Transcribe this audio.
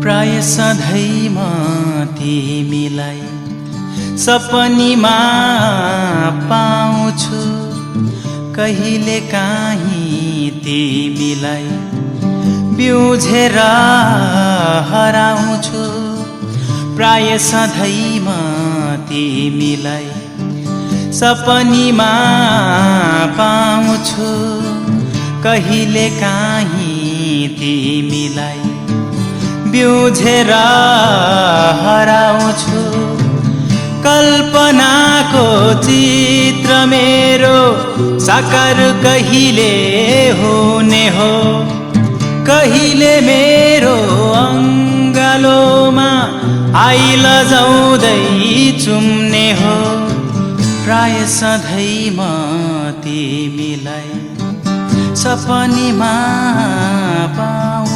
प्राय सधैँ म तिमीलाई सपनीमा पाउँछु, कहिले काहीँ तिमीलाई बिउझेर हराउँछु। प्राय सधैँ म तिमीलाई सपनीमा पाउँछु, कहिले काहीँ तिमीलाई बिउझेर हराउँछु। कल्पनाको चित्र मेरो साकार कहिले हुने हो, कहिले मेरो अङ्गालोमा आइलजाउँदै चुम्ने हो। प्राय सधैँ म तिमीलाई सपनीमा पाउँछु।